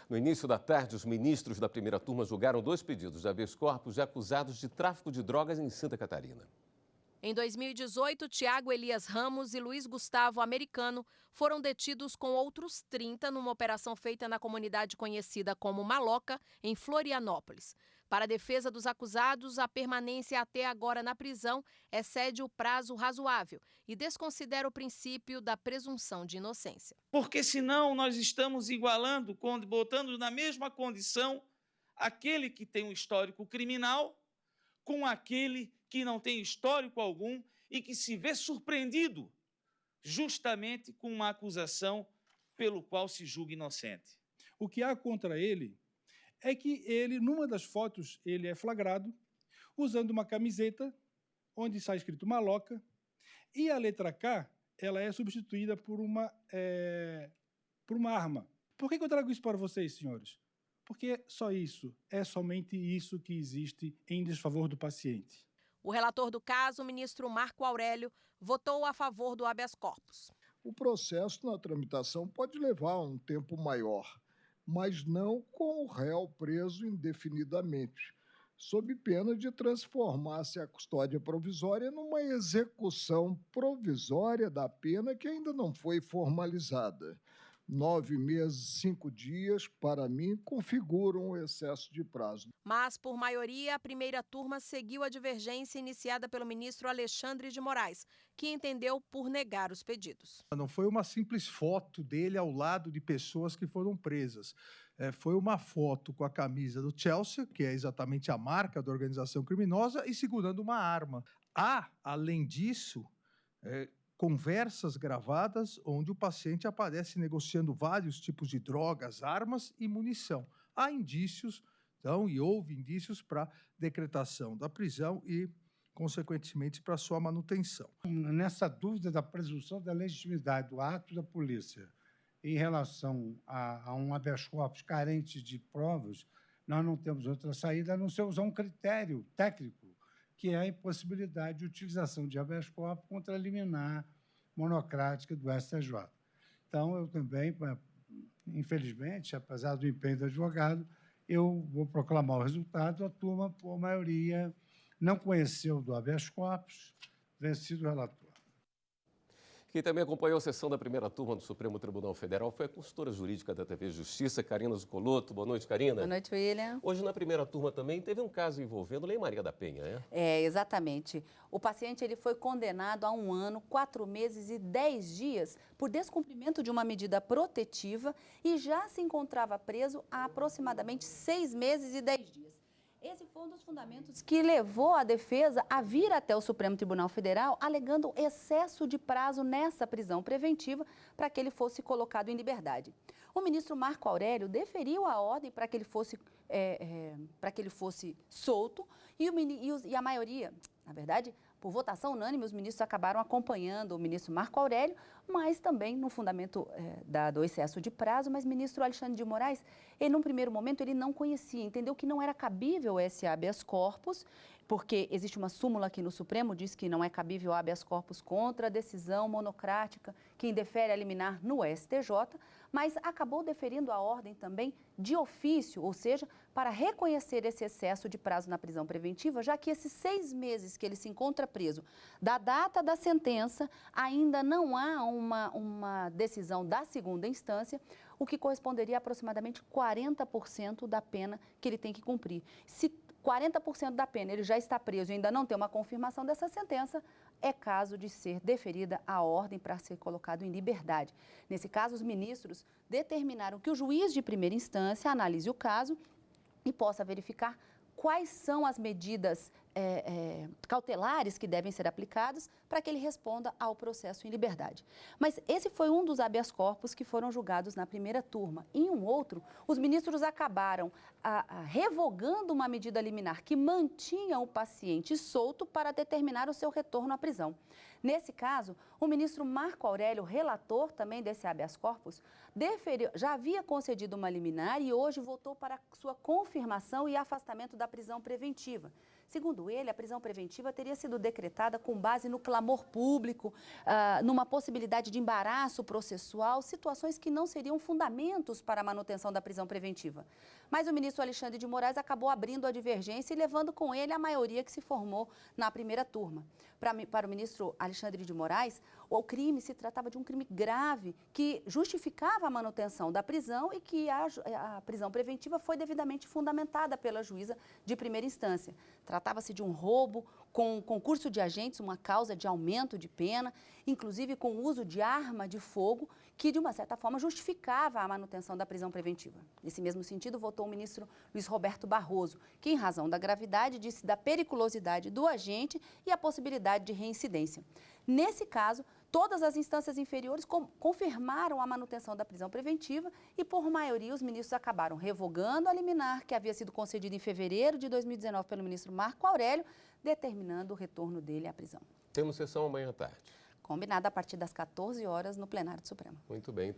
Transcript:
No início da tarde, os ministros da primeira turma julgaram 2 pedidos de habeas corpus de acusados de tráfico de drogas em Santa Catarina. Em 2018, Tiago Elias Ramos e Luiz Gustavo Americano foram detidos com outros 30 numa operação feita na comunidade conhecida como Maloca, em Florianópolis. Para a defesa dos acusados, a permanência até agora na prisão excede o prazo razoável e desconsidera o princípio da presunção de inocência. Porque senão nós estamos igualando, botando na mesma condição aquele que tem um histórico criminal com aquele que não tem histórico algum e que se vê surpreendido justamente com uma acusação pelo qual se julga inocente. O que há contra ele é que ele, numa das fotos, ele é flagrado usando uma camiseta onde está escrito Maloca e a letra K ela é substituída por uma arma. Por que eu trago isso para vocês, senhores? Porque só isso, é somente isso que existe em desfavor do paciente. O relator do caso, o ministro Marco Aurélio, votou a favor do habeas corpus. O processo na tramitação pode levar um tempo maior, mas não com o réu preso indefinidamente, sob pena de transformar-se a custódia provisória numa execução provisória da pena que ainda não foi formalizada. 9 meses, 5 dias, para mim, configuram um excesso de prazo. Mas, por maioria, a primeira turma seguiu a divergência iniciada pelo ministro Alexandre de Moraes, que entendeu por negar os pedidos. Não foi uma simples foto dele ao lado de pessoas que foram presas. Foi uma foto com a camisa do Chelsea, que é exatamente a marca da organização criminosa, e segurando uma arma. Há, além disso, conversas gravadas onde o paciente aparece negociando vários tipos de drogas, armas e munição. Há indícios, então, e houve indícios para decretação da prisão e, consequentemente, para sua manutenção. Nessa dúvida da presunção da legitimidade do ato da polícia em relação a um habeas corpus carente de provas, nós não temos outra saída a não ser usar um critério técnico, que é a impossibilidade de utilização de habeas corpus contra a liminar monocrática do STJ. Então, eu também, infelizmente, apesar do empenho do advogado, eu vou proclamar o resultado. A turma, por maioria, não conheceu do habeas corpus, vencido o relator. Quem também acompanhou a sessão da primeira turma do Supremo Tribunal Federal foi a consultora jurídica da TV Justiça, Karina Zuccolotto. Boa noite, Karina. Boa noite, William. Hoje, na primeira turma também, teve um caso envolvendo Lei Maria da Penha, Exatamente. O paciente ele foi condenado a 1 ano, 4 meses e 10 dias por descumprimento de uma medida protetiva e já se encontrava preso há aproximadamente 6 meses e 10 dias. Esse foi um dos fundamentos que levou a defesa a vir até o Supremo Tribunal Federal alegando excesso de prazo nessa prisão preventiva para que ele fosse colocado em liberdade. O ministro Marco Aurélio deferiu a ordem para que ele fosse solto e a maioria, na verdade, por votação unânime, os ministros acabaram acompanhando o ministro Marco Aurélio, mas também no fundamento do excesso de prazo, mas o ministro Alexandre de Moraes, ele num primeiro momento ele não conhecia, entendeu que não era cabível esse habeas corpus, porque existe uma súmula aqui no Supremo, diz que não é cabível habeas corpus contra a decisão monocrática que indefere a liminar no STJ, mas acabou deferindo a ordem também de ofício, ou seja, para reconhecer esse excesso de prazo na prisão preventiva, já que esses 6 meses que ele se encontra preso, da data da sentença, ainda não há uma decisão da segunda instância, o que corresponderia a aproximadamente 40% da pena que ele tem que cumprir. Se 40% da pena ele já está preso e ainda não tem uma confirmação dessa sentença, é caso de ser deferida a ordem para ser colocado em liberdade. Nesse caso, os ministros determinaram que o juiz de primeira instância analise o caso e possa verificar quais são as medidas cautelares que devem ser aplicadas para que ele responda ao processo em liberdade. Mas esse foi um dos habeas corpus que foram julgados na primeira turma. Em um outro, os ministros acabaram revogando uma medida liminar que mantinha o paciente solto para determinar o seu retorno à prisão. Nesse caso, o ministro Marco Aurélio, relator também desse habeas corpus, já havia concedido uma liminar e hoje voltou para sua confirmação e afastamento da prisão preventiva. Segundo ele, a prisão preventiva teria sido decretada com base no clamor público, numa possibilidade de embaraço processual, situações que não seriam fundamentos para a manutenção da prisão preventiva. Mas o ministro Alexandre de Moraes acabou abrindo a divergência e levando com ele a maioria que se formou na primeira turma. Para o ministro Alexandre de Moraes, o crime se tratava de um crime grave que justificava a manutenção da prisão e que a prisão preventiva foi devidamente fundamentada pela juíza de primeira instância. Tratava-se de um roubo com concurso de agentes, uma causa de aumento de pena, inclusive com o uso de arma de fogo, que de uma certa forma justificava a manutenção da prisão preventiva. Nesse mesmo sentido, votou o ministro Luiz Roberto Barroso, que em razão da gravidade disse da periculosidade do agente e a possibilidade de reincidência. Nesse caso, todas as instâncias inferiores confirmaram a manutenção da prisão preventiva e, por maioria, os ministros acabaram revogando a liminar que havia sido concedida em fevereiro de 2019 pelo ministro Marco Aurélio, determinando o retorno dele à prisão. Temos sessão amanhã à tarde. Combinada a partir das 14 horas no plenário do Supremo. Muito bem.